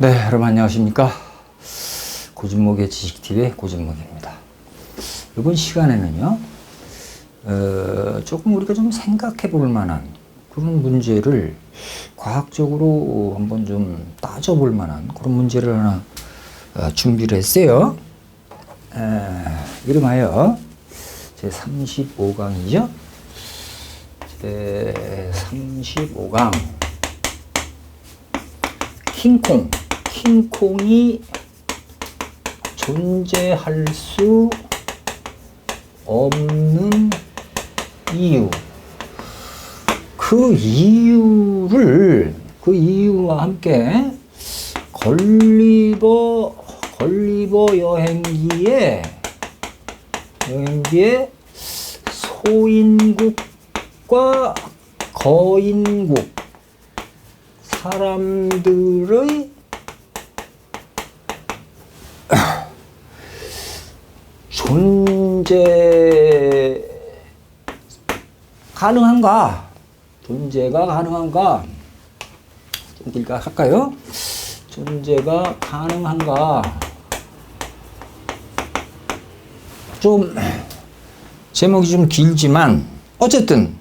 네, 여러분 안녕하십니까? 고진목의 지식TV의 고진목입니다. 이번 시간에는요, 조금 우리가 좀 생각해 볼 만한 그런 문제를 과학적으로 한번 좀 따져볼 만한 그런 문제를 하나 준비를 했어요. 이름하여 제 35강이죠. 제 35강. 킹콩이 존재할 수 없는 이유. 그 이유와 함께 걸리버 여행기의 소인국과 거인국 사람들의 존재 가능한가? 존재가 가능한가? 좀 길게 할까요? 존재가 가능한가? 좀 제목이 좀 길지만 어쨌든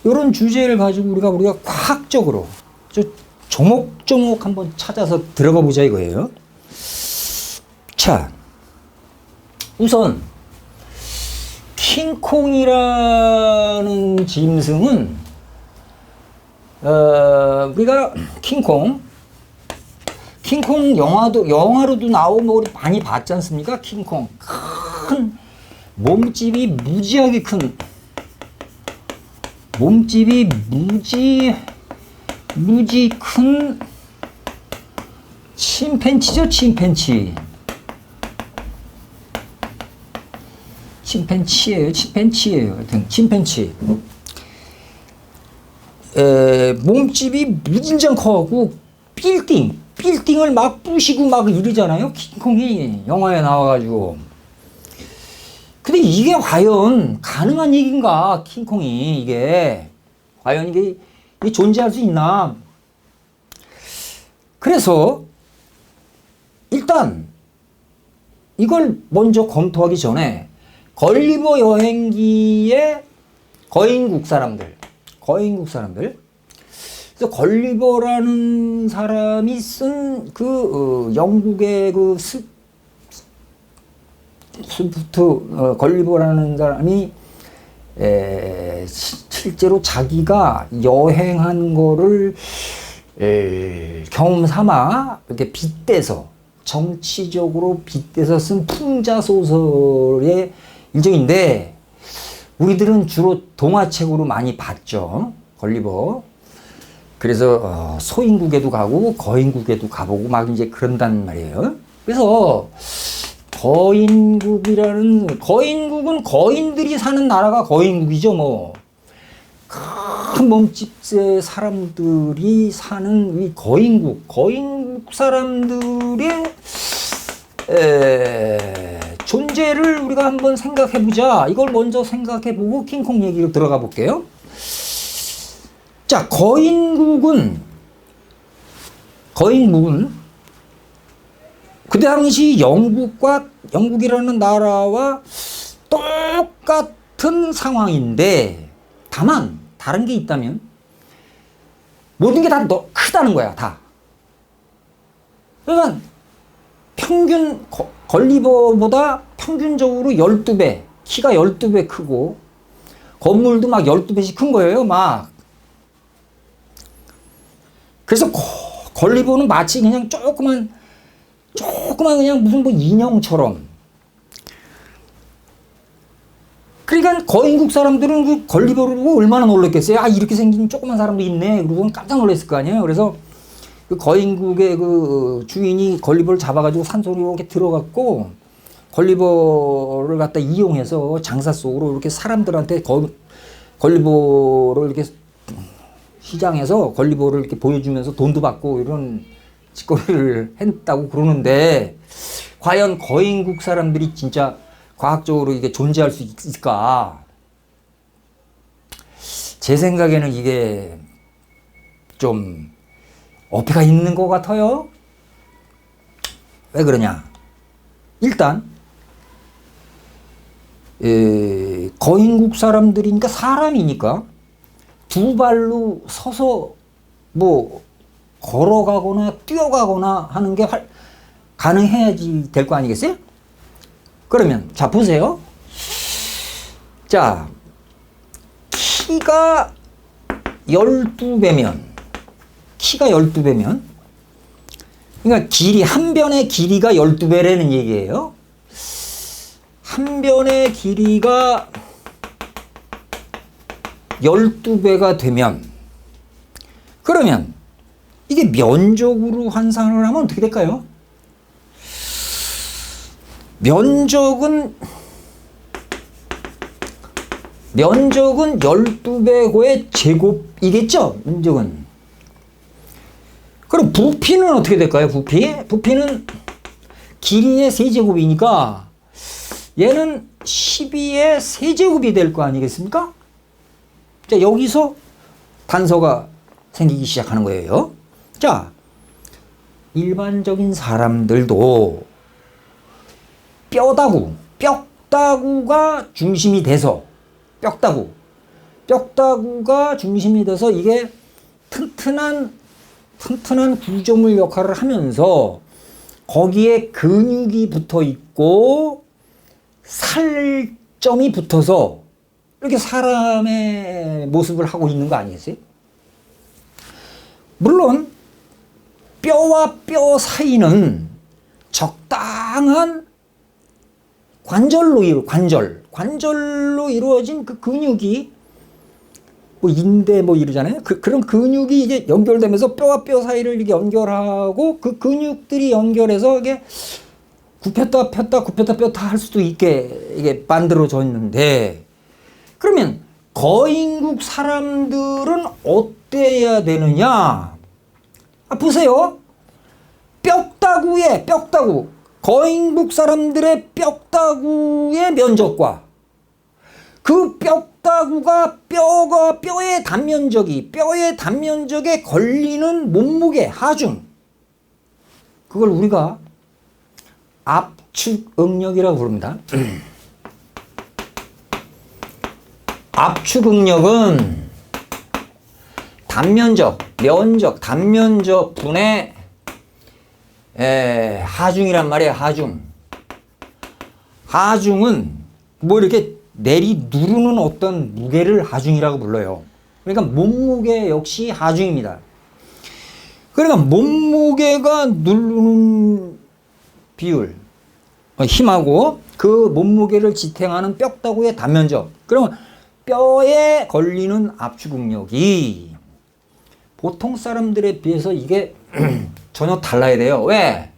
이런 주제를 가지고 우리가 과학적으로 조목조목 한번 찾아서 들어가 보자 이거예요. 자, 우선 킹콩이라는 짐승은 우리가 킹콩 영화로도 나오고 우리 많이 봤지 않습니까? 킹콩 큰 몸집이 무지하게 큰 무지 큰 침팬지죠. 침팬치예요. 하여튼 침팬치. 몸집이 무진장 커갖고 빌딩을 막 부시고 막 이러잖아요. 킹콩이 영화에 나와가지고. 근데 이게 과연 가능한 얘기인가? 킹콩이 이게 과연 이게 존재할 수 있나? 그래서 일단 이걸 먼저 검토하기 전에 걸리버 여행기의 거인국 사람들. 그래서 걸리버라는 사람이 쓴 영국의 걸리버라는 사람이 실제로 자기가 여행한 거를 경험 삼아 이렇게 정치적으로 빗대서 쓴 풍자 소설의 일종인데 우리들은 주로 동화책으로 많이 봤죠. 걸리버. 그래서 소인국에도 가고 거인국에도 가보고 막 이제 그런단 말이에요. 그래서 거인국은 거인들이 사는 나라가 거인국이죠. 뭐 큰 몸집의 사람들이 사는 이 거인국 사람들의 존재를 우리가 한번 생각해 보자. 이걸 먼저 생각해 보고 킹콩 얘기로 들어가 볼게요. 자, 거인국은 그 당시 영국이라는 나라와 똑같은 상황인데 다만 다른 게 있다면 모든 게 다 크다는 거야. 다. 그러니까 걸리버보다 평균적으로 12배, 키가 12배 크고 건물도 막 12배씩 큰 거예요. 막. 그래서 걸리버는 마치 그냥 조그만 그냥 무슨 뭐 인형처럼. 그러니까 거인국 사람들은 그 걸리버를 보고 얼마나 놀랐겠어요. 아, 이렇게 생긴 조그만 사람도 있네. 그러고 깜짝 놀랐을 거 아니에요. 그래서 그 거인국의 그 주인이 걸리버를 잡아가지고 산속으로 이렇게 들어갔고 걸리버를 갖다 이용해서 장사 속으로 이렇게 사람들한테 걸리버를 이렇게 시장에서 걸리버를 이렇게 보여주면서 돈도 받고 이런 짓거리를 했다고 그러는데 과연 거인국 사람들이 진짜 과학적으로 이게 존재할 수 있을까? 제 생각에는 이게 좀 어폐가 있는 것 같아요. 왜 그러냐? 일단 거인국 사람들이니까 사람이니까 두 발로 서서 뭐 걸어가거나 뛰어가거나 하는 게 가능해야지 될 거 아니겠어요? 그러면 자 보세요. 자 키가 12배면 그러니까 길이 한 변의 길이가 12배라는 얘기예요. 한 변의 길이가 12배가 되면 그러면 이게 면적으로 환산을 하면 어떻게 될까요? 면적은 12배고의 제곱이겠죠? 면적은. 그럼 부피는 어떻게 될까요? 부피는 길이의 세제곱이니까 얘는 12의 세제곱이 될 거 아니겠습니까? 자, 여기서 단서가 생기기 시작하는 거예요. 자, 일반적인 사람들도 뼈다구가 중심이 돼서 뼈다구가 중심이 돼서 이게 튼튼한 구조물 역할을 하면서 거기에 근육이 붙어 있고 살점이 붙어서 이렇게 사람의 모습을 하고 있는 거 아니겠어요? 물론 뼈와 뼈 사이는 적당한 관절로 이루어진 그 근육이 뭐 인대 뭐 이러잖아요. 그런 근육이 이제 연결되면서 뼈와 뼈 사이를 이렇게 연결하고 그 근육들이 연결해서 이게 굽혔다 폈다 할 수도 있게 이게 만들어졌는데 그러면 거인국 사람들은 어때야 되느냐? 보세요. 뼈다구 거인국 사람들의 뼈다구의 면적과 그 뼈다구가 뼈의 단면적에 걸리는 몸무게 하중 그걸 우리가 압축응력이라고 부릅니다. 압축응력은 단면적 분의 하중이란 말이에요. 하중은 뭐 이렇게 누르는 어떤 무게를 하중이라고 불러요. 그러니까 몸무게 역시 하중입니다. 그러니까 몸무게가 누르는 비율, 힘하고 그 몸무게를 지탱하는 뼈다구의 단면적. 그러면 뼈에 걸리는 압축응력이 보통 사람들에 비해서 이게 전혀 달라야 돼요. 왜?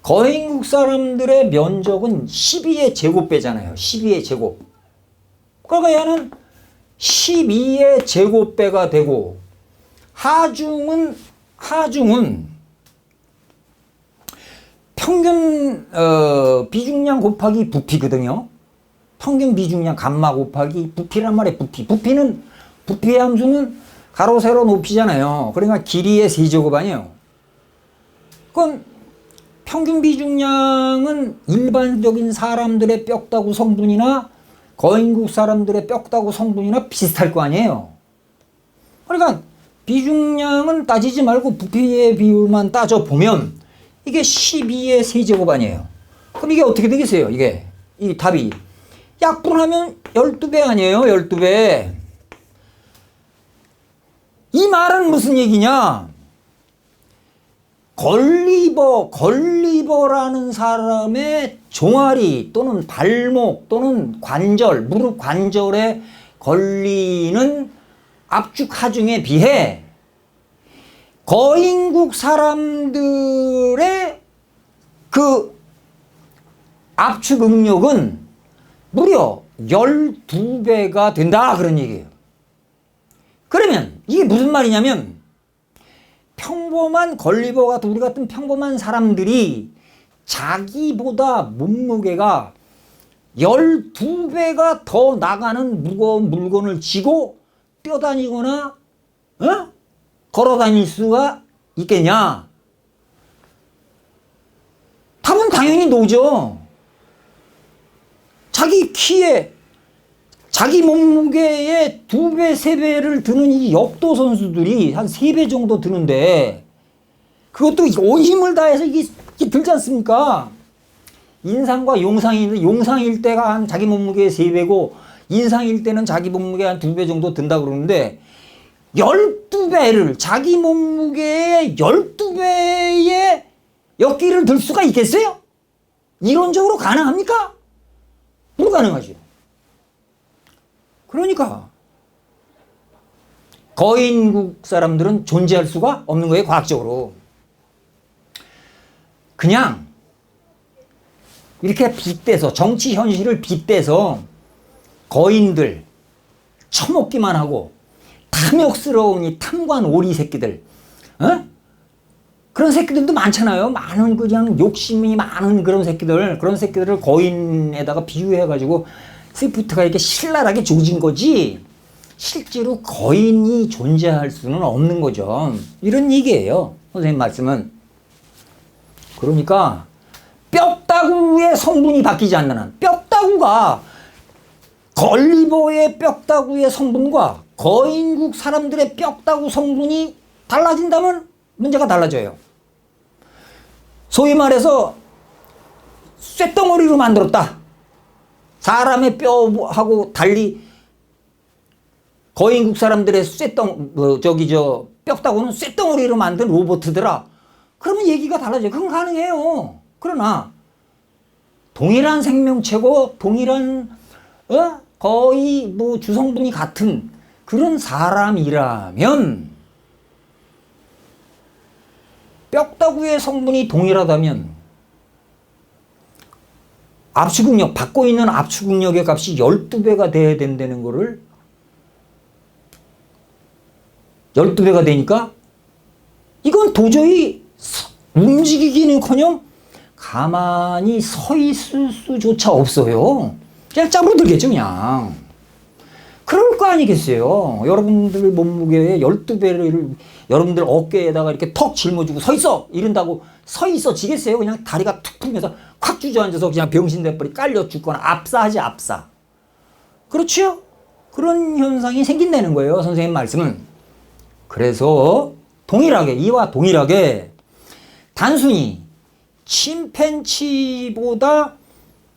거인국 사람들의 면적은 12의 제곱배잖아요. 12의 제곱. 그러니까 얘는 12의 제곱배가 되고 하중은 평균 비중량 곱하기 부피거든요. 평균 비중량 감마 곱하기 부피란 말이에요. 부피의 함수는 가로 세로 높이잖아요. 그러니까 길이의 세제곱 아니에요. 그건 평균 비중량은 일반적인 사람들의 뼈다구 성분이나 거인국 사람들의 뼈다구 성분이나 비슷할 거 아니에요. 그러니까 비중량은 따지지 말고 부피의 비율만 따져보면 이게 12의 세제곱 아니에요. 그럼 이게 어떻게 되겠어요? 이 답이 약분하면 12배 아니에요? 12배. 이 말은 무슨 얘기냐? 걸리버라는 사람의 종아리 또는 발목 또는 무릎 관절에 걸리는 압축 하중에 비해 거인국 사람들의 그 압축 응력은 무려 12배가 된다 그런 얘기예요. 그러면 이게 무슨 말이냐면 평범한 걸리버 우리 같은 평범한 사람들이 자기보다 몸무게가 12배가 더 나가는 무거운 물건을 쥐고 뛰어다니거나 걸어 다닐 수가 있겠냐? 답은 당연히 노죠. 자기 키에 자기 몸무게의 2배, 3배를 드는 이 역도 선수들이 한 3배 정도 드는데 그것도 온 힘을 다해서 이게 들지 않습니까? 인상과 용상이, 용상일 때가 한 자기 몸무게의 3배고 인상일 때는 자기 몸무게 한 2배 정도 든다 그러는데 12배를 자기 몸무게의 12배의 역기를 들 수가 있겠어요? 이론적으로 가능합니까? 불가능하죠. 그러니까 거인국 사람들은 존재할 수가 없는 거예요. 과학적으로. 그냥 이렇게 빗대서 정치 현실을 빗대서 거인들 처먹기만 하고 탐욕스러운 이 탐관 오리 새끼들, 어? 그런 새끼들도 많잖아요. 많은 그냥 욕심이 많은 그런 새끼들, 그런 새끼들을 거인에다가 비유해가지고 스위프트가 이렇게 신랄하게 조진 거지 실제로 거인이 존재할 수는 없는 거죠. 이런 얘기예요. 선생님 말씀은. 그러니까 뼈다구의 성분이 바뀌지 않는 한, 뼈다구가 걸리버의 뼈다구의 성분과 거인국 사람들의 뼈다구 성분이 달라진다면 문제가 달라져요. 소위 말해서 쇳덩어리로 만들었다. 사람의 뼈하고 달리 거인국 사람들의 뼈다구는 쇳덩어리로 만든 로봇이더라. 그러면 얘기가 달라져요. 그건 가능해요. 그러나 동일한 생명체고 동일한 거의 뭐 주성분이 같은 그런 사람이라면 뼈다구의 성분이 동일하다면 압축응력, 받고 있는 압축응력의 값이 12배가 돼야 된다는 거를 12배가 되니까 이건 도저히 움직이기는커녕 가만히 서 있을 수조차 없어요. 그냥 짜부들겠죠 그냥. 그럴 거 아니겠어요. 여러분들 몸무게의 12배를 여러분들 어깨에다가 이렇게 턱 짊어지고 서 있어! 이런다고 서 있어 지겠어요? 그냥 다리가 툭 풀면서 콱 주저앉아서 그냥 병신대벌이 깔려 죽거나 압사하지 압사. 그렇죠? 그런 현상이 생긴다는 거예요. 선생님 말씀은. 그래서 동일하게 이와 동일하게 단순히 침팬치보다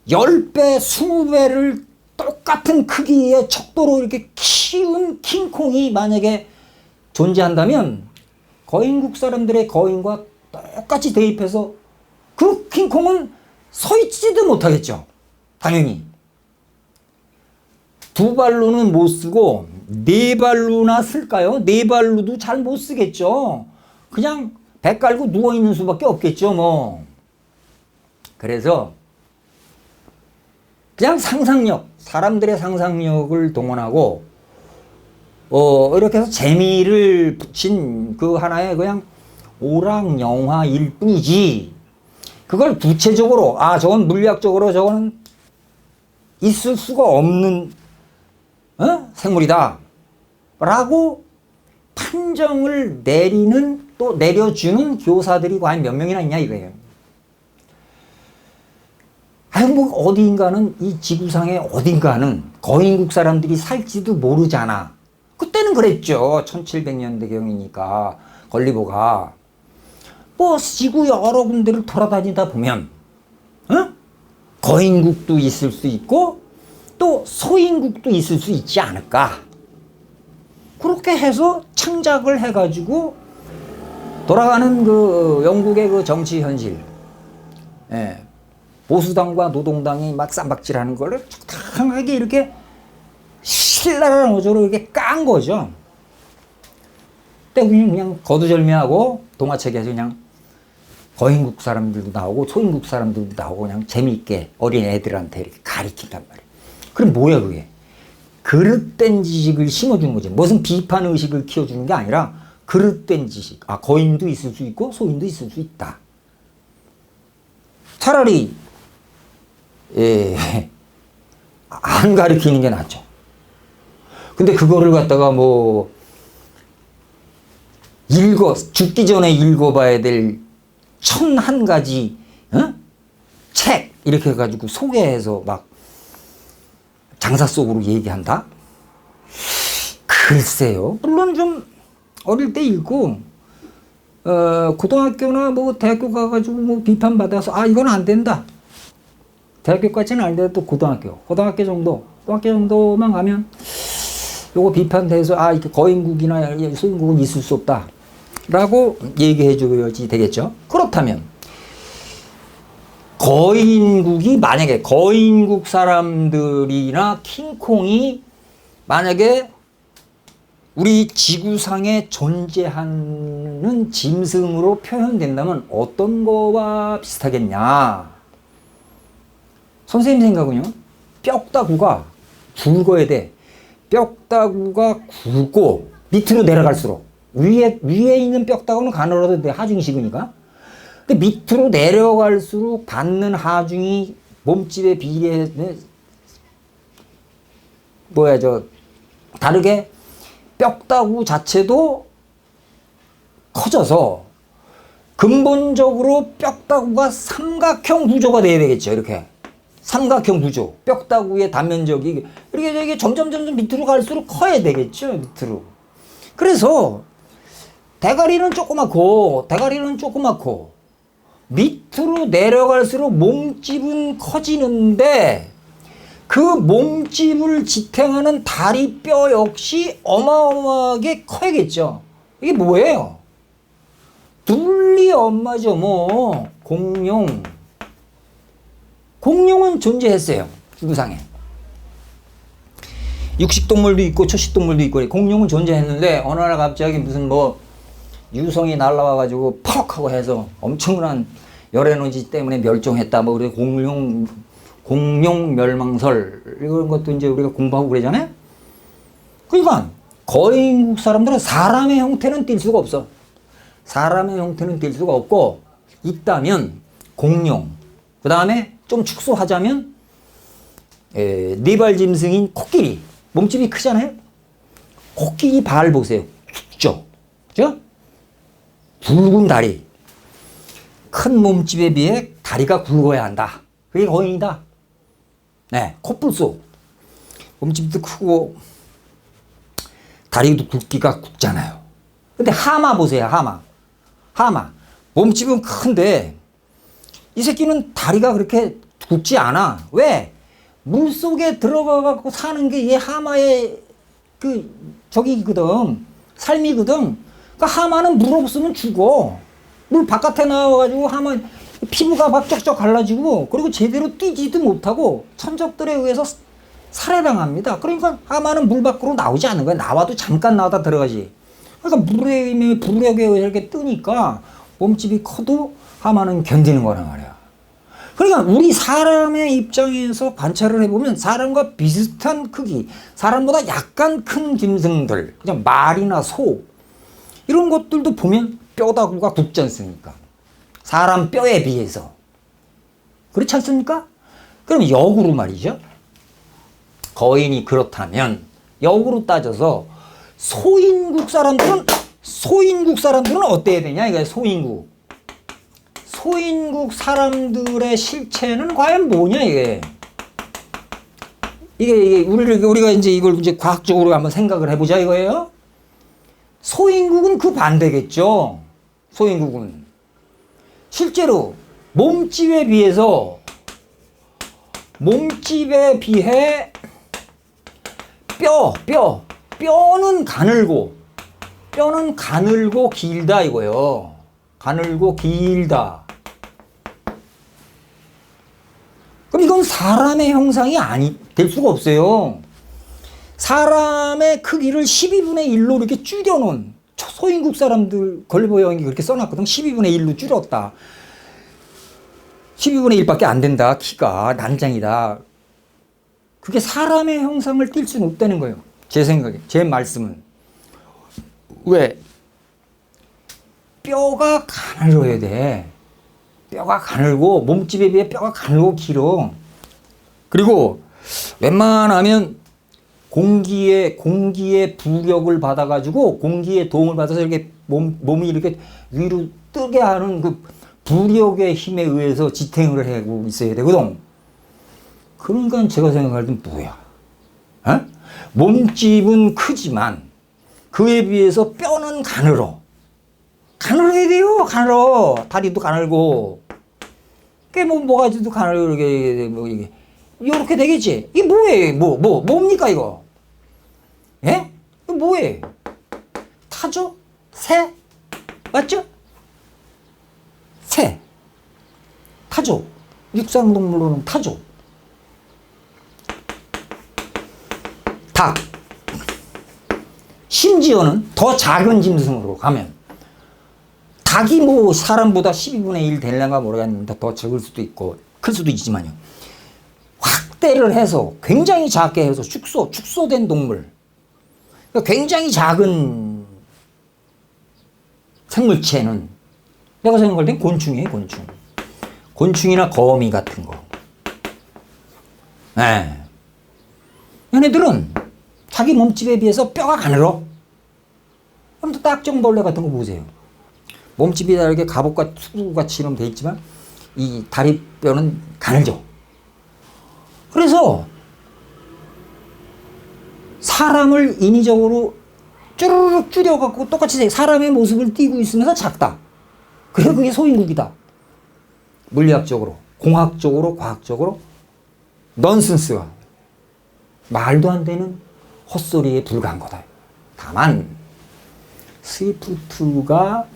10배, 20배를 똑같은 크기의 척도로 이렇게 키운 킹콩이 만약에 존재한다면 거인국 사람들의 거인과 똑같이 대입해서 그 킹콩은 서 있지도 못하겠죠. 당연히. 2발로는 못 쓰고 4발로나 쓸까요? 4발로도 잘 못 쓰겠죠. 그냥 배 깔고 누워있는 수밖에 없겠죠. 뭐. 그래서 그냥 상상력, 사람들의 상상력을 동원하고 이렇게 해서 재미를 붙인 그 하나의 그냥 오락 영화일 뿐이지 그걸 구체적으로 저건 물리학적으로 저거는 있을 수가 없는 생물이다 라고 판정을 내리는 또 내려주는 교사들이 과연 몇 명이나 있냐 이거예요. 뭐 어딘가는 이 지구상의 어딘가는 거인국 사람들이 살지도 모르잖아. 그때는 그랬죠. 1700년대경이니까 걸리버가 뭐 지구 여러 군데를 돌아다니다 보면 거인국도 있을 수 있고 또 소인국도 있을 수 있지 않을까. 그렇게 해서 창작을 해가지고 돌아가는 그 영국의 그 정치 현실, 보수당과 노동당이 막 쌈박질하는 거를 적당하게 이렇게 신랄한 어조로 이렇게 깐 거죠. 근데 그냥 거두절미하고 동화책에서 그냥 거인국 사람들도 나오고 소인국 사람들도 나오고 그냥 재미있게 어린 애들한테 이렇게 가리킨단 말이에요. 그럼 뭐야 그게? 그릇된 지식을 심어주는 거지. 무슨 비판 의식을 키워주는 게 아니라 그릇된 지식. 거인도 있을 수 있고 소인도 있을 수 있다. 차라리 안 가리키는 게 낫죠. 근데 그거를 갖다가 뭐 죽기 전에 읽어봐야 될 1001가지 책 이렇게 해가지고 소개해서 막 장사 속으로 얘기한다? 글쎄요. 물론 좀 어릴 때 읽고 고등학교나 뭐 대학교 가가지고 뭐 비판받아서 아 이건 안 된다. 대학교까지는 아닌데 또 고등학교 정도만 가면 요거 비판돼서 아 이렇게 거인국이나 소인국은 있을 수 없다 라고 얘기해 줘야지 되겠죠. 그렇다면 만약에 거인국 사람들이나 킹콩이 만약에 우리 지구상에 존재하는 짐승으로 표현된다면 어떤 거와 비슷하겠냐. 선생님 생각은요, 뼈다구가 굵어야 돼. 뼈다구가 굵고 밑으로 내려갈수록 위에 있는 뼈다구는 가늘어도 돼. 하중이 식으니까. 근데 밑으로 내려갈수록 받는 하중이 몸집에 비례해 다르게 뼈다구 자체도 커져서 근본적으로 뼈다구가 삼각형 구조가 돼야 되겠죠. 이렇게 삼각형 구조, 뼈다구의 단면적이 이렇게 점점 밑으로 갈수록 커야 되겠죠. 밑으로. 그래서 대가리는 조그맣고 밑으로 내려갈수록 몸집은 커지는데 그 몸집을 지탱하는 다리 뼈 역시 어마어마하게 커야겠죠. 이게 뭐예요? 둘리 엄마죠. 뭐 공룡은 존재했어요. 지구상에. 육식동물도 있고 초식동물도 있고 공룡은 존재했는데 어느 날 갑자기 무슨 뭐 유성이 날라와가지고 퍽 하고 해서 엄청난 열에너지 때문에 멸종했다. 뭐 그래서 공룡 멸망설 이런 것도 이제 우리가 공부하고 그러잖아요. 그러니까 거인국 사람들은 사람의 형태는 띌 수가 없어. 사람의 형태는 띌 수가 없고 있다면 공룡. 그 다음에 좀 축소하자면 네발 짐승인 코끼리. 몸집이 크잖아요. 코끼리 발 보세요. 굵죠? 그죠? 굵은 다리. 큰 몸집에 비해 다리가 굵어야 한다. 그게 거인이다. 네, 코뿔소. 몸집도 크고 다리도 굵기가 굵잖아요. 근데 하마 보세요. 하마. 몸집은 큰데 이 새끼는 다리가 그렇게 굵지 않아. 왜? 물속에 들어가 갖고 사는 게 얘 하마의 저기거든. 삶이거든. 그러니까 하마는 물 없으면 죽어. 물 바깥에 나와가지고 하마 피부가 막 쩍쩍 갈라지고 그리고 제대로 뛰지도 못하고 천적들에 의해서 살해당합니다. 그러니까 하마는 물 밖으로 나오지 않는 거야. 나와도 잠깐 나왔다 들어가지. 그러니까 물의 부력에 의해서 이렇게 뜨니까 몸집이 커도 하마는 견디는 거란 말이야. 그러니까 우리 사람의 입장에서 관찰을 해보면 사람과 비슷한 크기, 사람보다 약간 큰 짐승들, 그냥 말이나 소 이런 것들도 보면 뼈다구가 굵지 않습니까? 사람 뼈에 비해서. 그렇지 않습니까? 그럼 역으로 말이죠. 거인이 그렇다면 역으로 따져서 소인국 사람들은 어때야 되냐? 이게 소인국 사람들의 실체는 과연 뭐냐 이게 우리가 이걸 과학적으로 한번 생각을 해보자 이거예요. 소인국은 그 반대겠죠. 소인국은 실제로 몸집에 비해 뼈는 가늘고 길다 이거예요. 가늘고 길다. 그럼 이건 사람의 형상이 될 수가 없어요. 사람의 크기를 12분의 1로 이렇게 줄여놓은 소인국 사람들 걸리버 여행이 그렇게 써놨거든. 12분의 1로 줄였다. 12분의 1밖에 안 된다. 키가 난장이다. 그게 사람의 형상을 띌 수는 없다는 거예요. 제 생각에, 제 말씀은. 왜? 뼈가 가늘어야 돼. 뼈가 가늘고 몸집에 비해 뼈가 가늘고 길어. 그리고 웬만하면 공기의 부력을 받아가지고 공기의 도움을 받아서 이렇게 몸이 이렇게 위로 뜨게 하는 그 부력의 힘에 의해서 지탱을 하고 있어야 되거든. 그러니까 제가 생각할 땐 뭐야? 어? 몸집은 크지만 그에 비해서 뼈는 가늘어. 가늘어야 돼요, 가늘어. 다리도 가늘고. 꽤 모가지도 가늘게, 이게. 요렇게 되겠지? 이게 뭐예요? 뭡니까, 이거? 예? 이거 뭐예요? 타조? 새? 맞죠? 새. 타조. 육상동물로는 타조. 닭. 심지어는 더 작은 짐승으로 가면 닭이 뭐 사람보다 12분의 1 되려나 모르겠는데 더 적을 수도 있고 클 수도 있지만요. 확대를 해서 굉장히 작게 해서 축소된 동물. 그러니까 굉장히 작은 생물체는 내가 생각할 땐 곤충이에요, 곤충. 곤충이나 거미 같은 거. 네. 얘네들은 자기 몸집에 비해서 뼈가 가늘어. 그럼 또 딱정벌레 같은 거 보세요. 몸집이 다르게 갑옷과 투구같이 이렇게 돼 있지만 이 다리뼈는 가늘죠. 그래서 사람을 인위적으로 쭈르륵 줄여갖고 똑같이 사람의 모습을 띠고 있으면서 작다. 그래서 그게 소인국이다. 물리학적으로, 공학적으로, 과학적으로 넌센스가 말도 안 되는 헛소리에 불과한 거다. 다만 스위프트가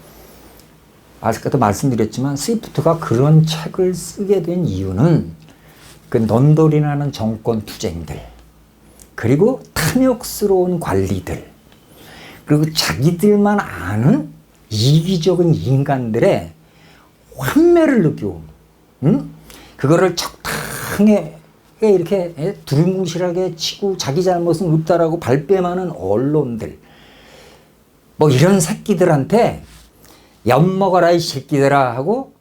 아까도 말씀드렸지만 스위프트가 그런 책을 쓰게 된 이유는 그 넌더리라는 정권 투쟁들 그리고 탐욕스러운 관리들 그리고 자기들만 아는 이기적인 인간들의 환멸을 느끼고 그거를 적당히 이렇게 두루뭉실하게 치고 자기 잘못은 없다라고 발뺌하는 언론들 뭐 이런 새끼들한테 엿먹어라 이 새끼들아 하고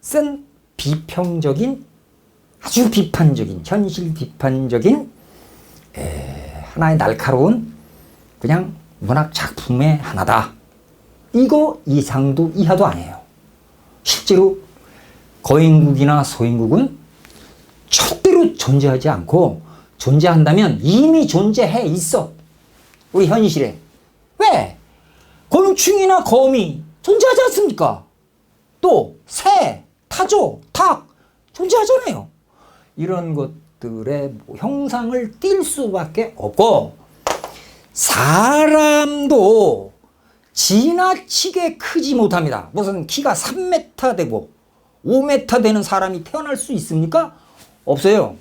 쓴 비평적인 아주 비판적인 현실 비판적인 하나의 날카로운 그냥 문학 작품의 하나다. 이거 이상도 이하도 아니에요. 실제로 거인국이나 소인국은 절대로 존재하지 않고 존재한다면 이미 존재해 있어. 우리 현실에. 왜? 곤충이나 거미 존재하지 않습니까? 또 새, 타조, 닭 존재하잖아요. 이런 것들의 형상을 띌 수밖에 없고 사람도 지나치게 크지 못합니다. 무슨 키가 3m 되고 5m 되는 사람이 태어날 수 있습니까? 없어요.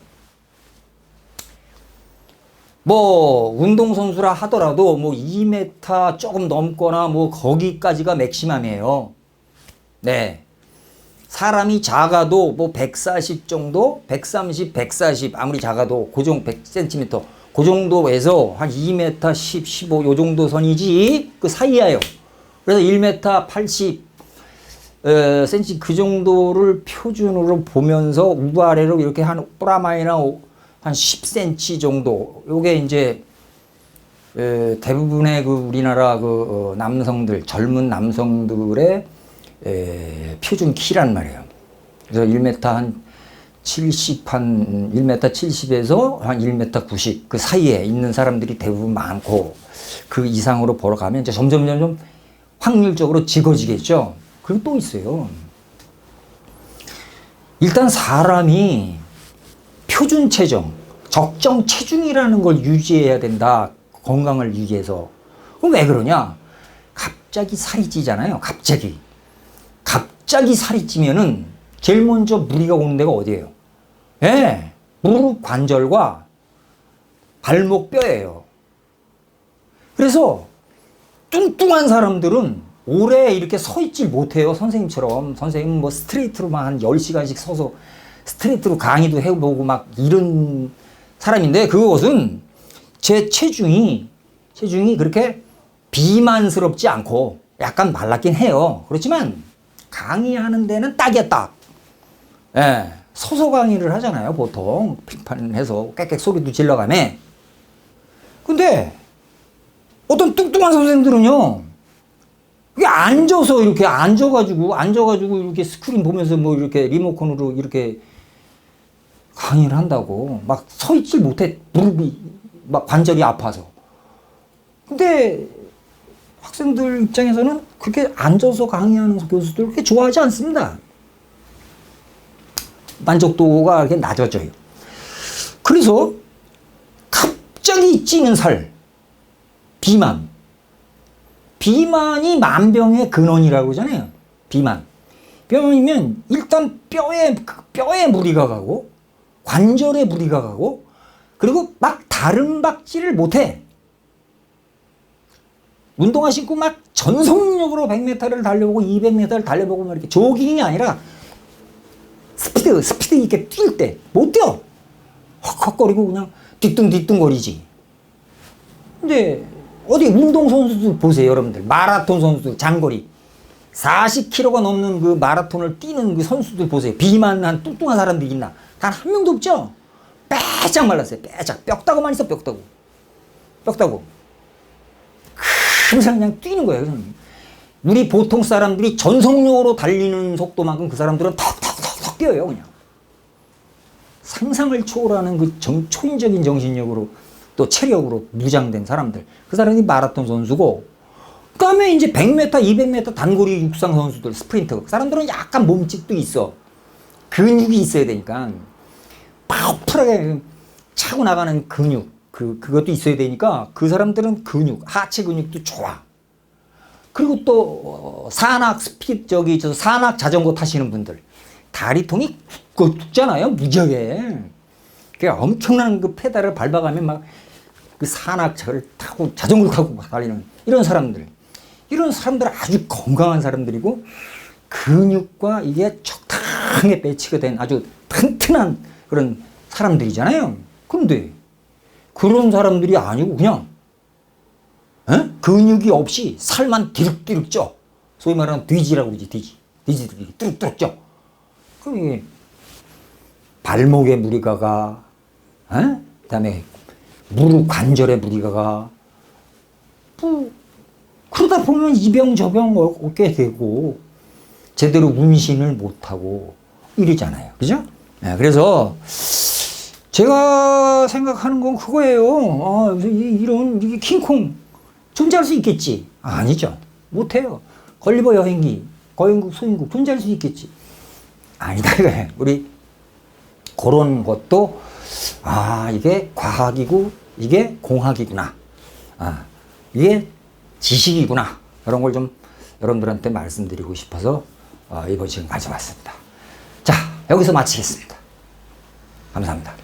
뭐 운동선수라 하더라도 뭐 2m 조금 넘거나 뭐 거기까지가 맥시멈이에요. 네. 사람이 작아도 뭐 140 정도, 130, 140 아무리 작아도 고정 100cm 그 정도에서 한 2m 10, 15 요 정도 선이지 그 사이야요. 그래서 1m 80 cm 그 정도를 표준으로 보면서 우아래로 이렇게 한 프라마이나 한 10cm 정도. 요게 이제 대부분의 그 우리나라 그 남성들 젊은 남성들의 표준 키란 말이에요. 그래서 1m 한 70, 한 1m 70에서 한 1m 90 그 사이에 있는 사람들이 대부분 많고 그 이상으로 벌어가면 이제 점점 확률적으로 적어지겠죠. 그리고 또 있어요. 일단 사람이 표준 체중, 적정 체중이라는 걸 유지해야 된다. 건강을 유지해서. 그럼 왜 그러냐? 갑자기 살이 찌잖아요. 갑자기 살이 찌면은 제일 먼저 무리가 오는 데가 어디예요? 예, 무릎 관절과 발목 뼈예요. 그래서 뚱뚱한 사람들은 오래 이렇게 서 있질 못해요. 선생님처럼. 선생님 뭐 스트레이트로만 한 10시간씩 서서 스트레이트로 강의도 해보고 막 이런 사람인데 그것은 제 체중이 그렇게 비만스럽지 않고 약간 말랐긴 해요. 그렇지만 강의하는 데는 딱이야, 딱. 예, 서서 강의를 하잖아요, 보통. 빙판해서 깨끗 소리도 질러가며. 근데 어떤 뚱뚱한 선생님들은요, 이게 앉아서 이렇게 앉아가지고 이렇게 스크린 보면서 뭐 이렇게 리모컨으로 이렇게 강의를 한다고. 막 서 있질 못해. 무릎이 막 관절이 아파서. 근데 학생들 입장에서는 그렇게 앉아서 강의하는 교수들 그렇게 좋아하지 않습니다. 만족도가 이렇게 낮아져요. 그래서 갑자기 찌는 살, 비만. 비만이 만병의 근원이라고 하잖아요. 비만. 비만이면 일단 뼈에 무리가 가고, 관절에 무리가 가고, 그리고 막 다른 박질을 못해. 운동화 신고 막 전속력으로 100m를 달려보고 200m를 달려보고 막 이렇게 조깅이 아니라 스피드 있게 뛸 때 못 뛰어. 헉헉거리고 그냥 뒤뚱뒤뚱거리지. 근데 어디 운동선수들 보세요, 여러분들. 마라톤 선수들, 장거리. 40km가 넘는 그 마라톤을 뛰는 그 선수들 보세요. 비만한 뚱뚱한 사람들 있나? 단 한 명도 없죠? 빼짝 말랐어요, 빼짝. 뼈다구만 있어, 뼈다구. 그래서 그냥 뛰는 거예요. 우리 보통 사람들이 전속력으로 달리는 속도만큼 그 사람들은 턱턱턱턱 뛰어요, 그냥. 상상을 초월하는 그 초인적인 정신력으로 또 체력으로 무장된 사람들. 그 사람이 마라톤 선수고, 그 다음에 이제 100m, 200m 단거리 육상 선수들, 스프린터. 그 사람들은 약간 몸집도 있어. 근육이 있어야 되니까. 파워풀하게 차고 나가는 근육. 그것도 있어야 되니까 그 사람들은 하체 근육도 좋아. 그리고 또, 산악 자전거 타시는 분들. 다리통이 굳잖아요, 무지하게. 엄청난 그 페달을 밟아가면 막 그 산악차를 타고 자전거를 타고 막 달리는 이런 사람들 아주 건강한 사람들이고 근육과 이게 적당하게 배치가 된 아주 튼튼한 그런 사람들이잖아요. 근데 그런 사람들이 아니고 그냥 근육이 없이 살만 디륵디륵 쪄. 소위 말하는 돼지라고 그러지, 돼지 뚜룩뚜룩 쪄. 그럼 이게 발목에 무리가 가, 그다음에 무릎 관절에 무리가 가. 그러다 보면 이병저병 얻게 되고 제대로 운신을 못하고 이러잖아요. 그죠? 그래서 제가 생각하는 건 그거예요. 이게 킹콩 존재할 수 있겠지? 아니죠. 못해요. 걸리버 여행기, 거인국, 소인국 존재할 수 있겠지? 아니다 이거예요. 우리 그런 것도 이게 과학이고 이게 공학이구나. 이게 지식이구나. 이런 걸 좀 여러분들한테 말씀드리고 싶어서 이번 시간 가져왔습니다. 자, 여기서 마치겠습니다. 감사합니다.